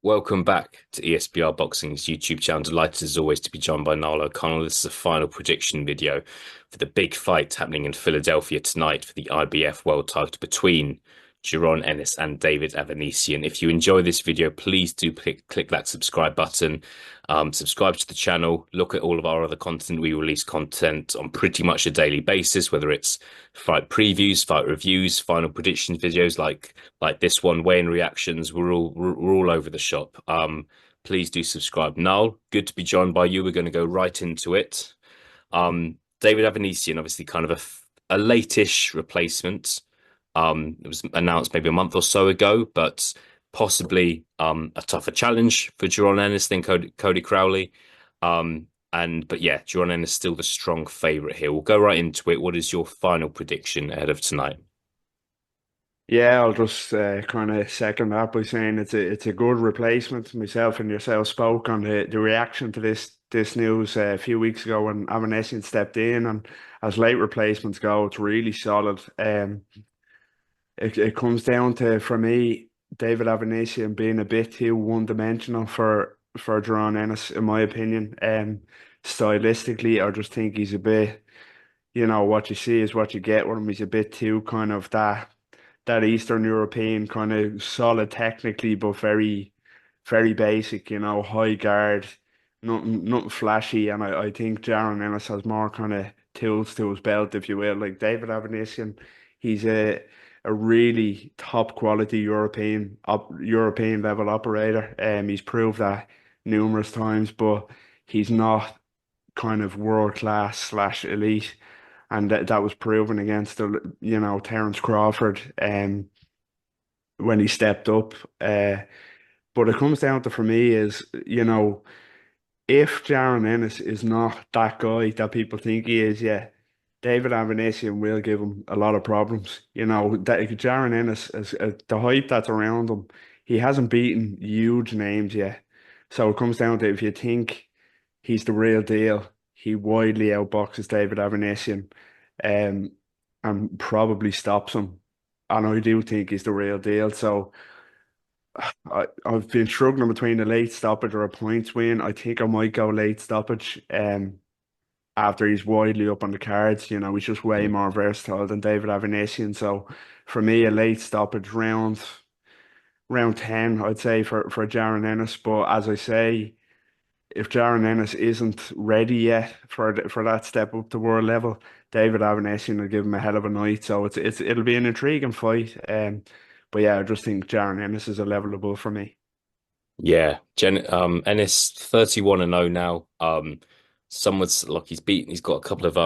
Welcome back to ESBR Boxing's YouTube channel. Delighted as always to be joined by Niall O'Connell. This is a final prediction video for the big fight happening in Philadelphia tonight for the IBF world title between Jaron Ennis and David Avanesyan. If you enjoy this video, please do click that subscribe button. Subscribe to the channel. Look at all of our other content. We release content on pretty much a daily basis, whether it's fight previews, fight reviews, final predictions videos like this one, weigh-in reactions. We're all over the shop. Please do subscribe. Niall, good to be joined by you. We're going to go right into it. David Avanesyan, obviously kind of a late-ish replacement. It was announced maybe a month or so ago, but possibly a tougher challenge for Jaron Ennis than Cody Crowley. But yeah, Jaron Ennis still the strong favourite here. We'll go right into it. What is your final prediction ahead of tonight? Yeah, I'll just kind of second that by saying it's a good replacement. Myself and yourself spoke on the reaction to this news a few weeks ago when Avanesyan stepped in, and as late replacements go, it's really solid. It comes down to, for me, David Avanesyan being a bit too one-dimensional for Jaron Ennis, in my opinion. Stylistically, I just think he's a bit, what you see is what you get with him. He's a bit too kind of that Eastern European kind of solid technically, but very, very basic, high guard, nothing flashy. And I think Jaron Ennis has more kind of tools to his belt, if you will. Like David Avanesyan, he's a really top quality European level operator. He's proved that numerous times, but he's not kind of world class slash elite, and that was proven against Terence Crawford when he stepped up. But it comes down to, for me, is if Jaron Ennis is not that guy that people think he is, yeah, David Avanesyan will give him a lot of problems. That Jaron Ennis, the hype that's around him, he hasn't beaten huge names yet. So it comes down to, if you think he's the real deal, he widely outboxes David Avanesyan, um, and probably stops him. And I do think he's the real deal. So I've been struggling between a late stoppage or a points win. I think I might go late stoppage. After he's widely up on the cards, he's just way more versatile than David Avanesyan. So for me, a late stoppage round 10, I'd say for Jaron Ennis. But as I say, if Jaron Ennis isn't ready yet for that step up to world level, David Avanesyan will give him a hell of a night. So it'll be an intriguing fight. But yeah, I just think Jaron Ennis is a level above for me. Yeah, Ennis 31-0 now. Some would like he's got a couple of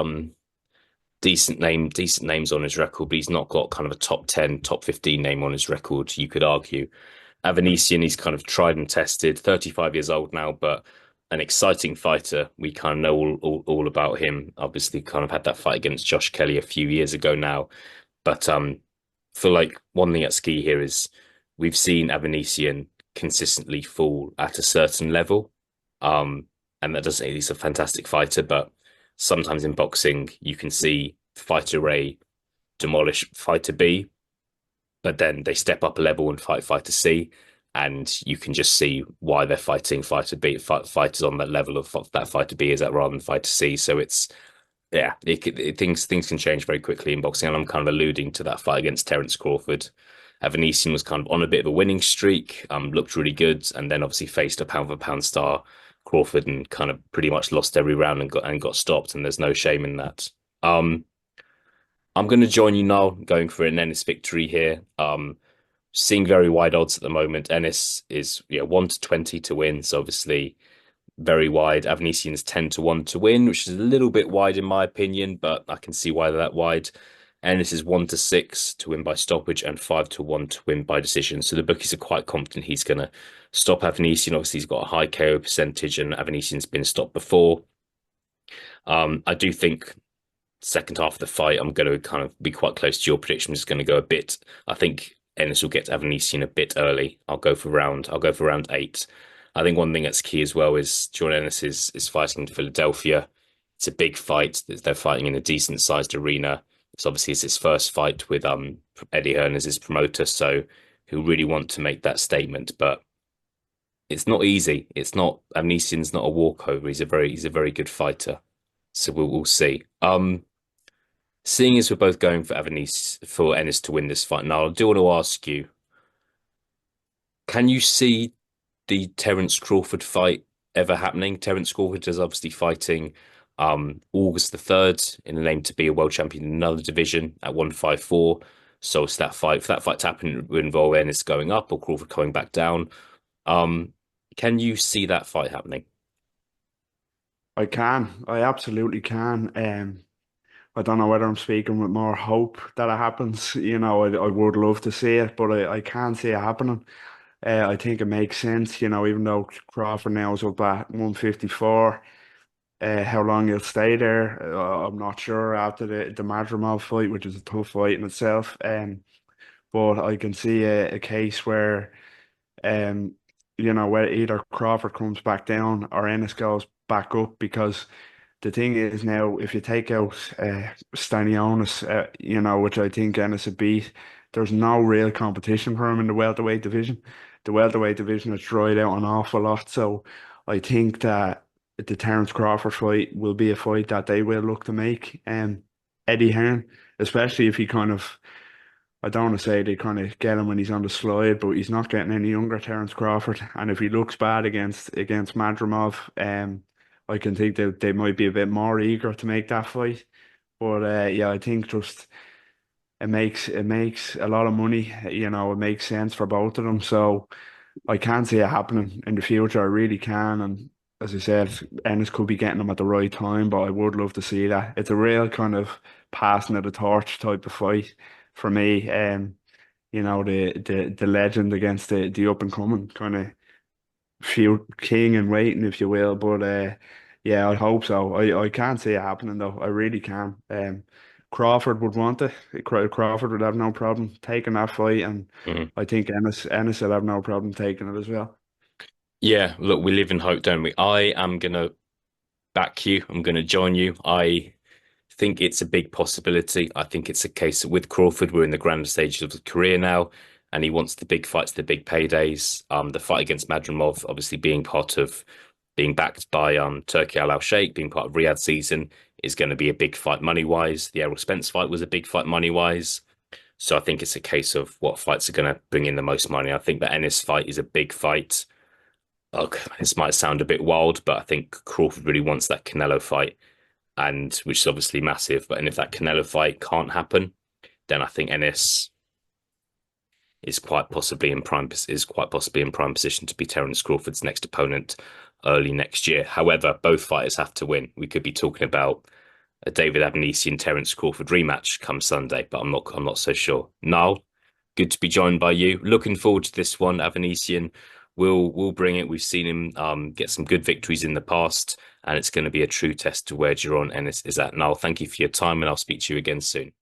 decent names on his record, but he's not got kind of a top 10, top 15 name on his record, you could argue. Avanesyan, he's kind of tried and tested, 35 years old now, but an exciting fighter. We kind of know all about him. Obviously, kind of had that fight against Josh Kelly a few years ago now. But feel like one thing at ski here is we've seen Avanesyan consistently fall at a certain level. And that doesn't mean he's a fantastic fighter, but sometimes in boxing you can see fighter A demolish fighter B, but then they step up a level and fight fighter C, and you can just see why they're fighting fighter B. Fighters on that level of that fighter B is that rather than fighter C. So it's things can change very quickly in boxing, and I'm kind of alluding to that fight against Terence Crawford. Avanesyan was kind of on a bit of a winning streak, looked really good, and then obviously faced a pound for pound star Crawford and kind of pretty much lost every round and got stopped, and there's no shame in that. I'm going to join you now, going for an Ennis victory here. Seeing very wide odds at the moment. Ennis is 1-20 to win, so obviously very wide. Avanesyan's 10-1 to win, which is a little bit wide in my opinion, but I can see why they're that wide. Ennis is 1-6 to win by stoppage and 5-1 to win by decision. So the bookies are quite confident he's going to stop Avanesyan. Obviously, he's got a high KO percentage, and Avanesyan's been stopped before. I do think second half of the fight, I'm going to kind of be quite close to your prediction. I'm just going to go a bit. I think Ennis will get Avanesyan a bit early. I'll go for round 8. I think one thing that's key as well is Jaron Ennis is fighting in Philadelphia. It's a big fight. They're fighting in a decent sized arena. So obviously it's his first fight with Eddie Hearn as his promoter, so he'll really want to make that statement. But it's not easy. It's not Avanesyan's not a walkover. He's a very good fighter. So we'll see. Seeing as we're both going for Ennis to win this fight, now I do want to ask you, can you see the Terence Crawford fight ever happening? Terence Crawford is obviously fighting August the 3rd in the name to be a world champion in another division at 154. So it's that fight. If that fight to happen, it would involve Ennis going up or Crawford coming back down. Um, can you see that fight happening? I can. I absolutely can. I don't know whether I'm speaking with more hope that it happens. I would love to see it, but I can't see it happening. I think it makes sense, even though Crawford now is up at 154. How long he'll stay there, I'm not sure after the Madrimov fight, which is a tough fight in itself. But I can see a case where um, where either Crawford comes back down or Ennis goes back up because the thing is now if you take out Stanionis, which I think Ennis would beat, there's no real competition for him in the welterweight division. The welterweight division has dried out an awful lot, so I think that the Terence Crawford fight will be a fight that they will look to make. Eddie Hearn, especially if he kind of I don't want to say they kind of get him when he's on the slide, but he's not getting any younger, Terence Crawford. And if he looks bad against Madrimov, I can think that they might be a bit more eager to make that fight. But yeah, I think just it makes a lot of money. It makes sense for both of them. So I can see it happening in the future. I really can. And as I said, Ennis could be getting them at the right time, but I would love to see that. It's a real kind of passing of the torch type of fight for me. The legend against the up and coming kind of few king and waiting, if you will. But yeah, I hope so. I can't see it happening though. I really can. Crawford would want it. Crawford would have no problem taking that fight, and Mhm. I think Ennis would have no problem taking it as well. Yeah, look, we live in hope, don't we? I am gonna back you. I'm gonna join you. I think it's a big possibility. I think it's a case that with Crawford, we're in the grand stages of his career now, and he wants the big fights, the big paydays. The fight against Madrimov, obviously being backed by Turkey Al Sheikh, being part of Riyadh season, is going to be a big fight money wise. The Errol Spence fight was a big fight money wise. So I think it's a case of what fights are going to bring in the most money. I think the Ennis fight is a big fight. Look, this might sound a bit wild, but I think Crawford really wants that Canelo fight and which is obviously massive. But and if that Canelo fight can't happen, then I think Ennis is quite possibly in prime position to be Terence Crawford's next opponent early next year. However, both fighters have to win. We could be talking about a David Avanesyan Terence Crawford rematch come Sunday, but I'm not so sure. Niall, good to be joined by you. Looking forward to this one. Avanesyan will bring it. We've seen him get some good victories in the past, and it's going to be a true test to where Jaron Ennis is at. Niall, thank you for your time, and I'll speak to you again soon.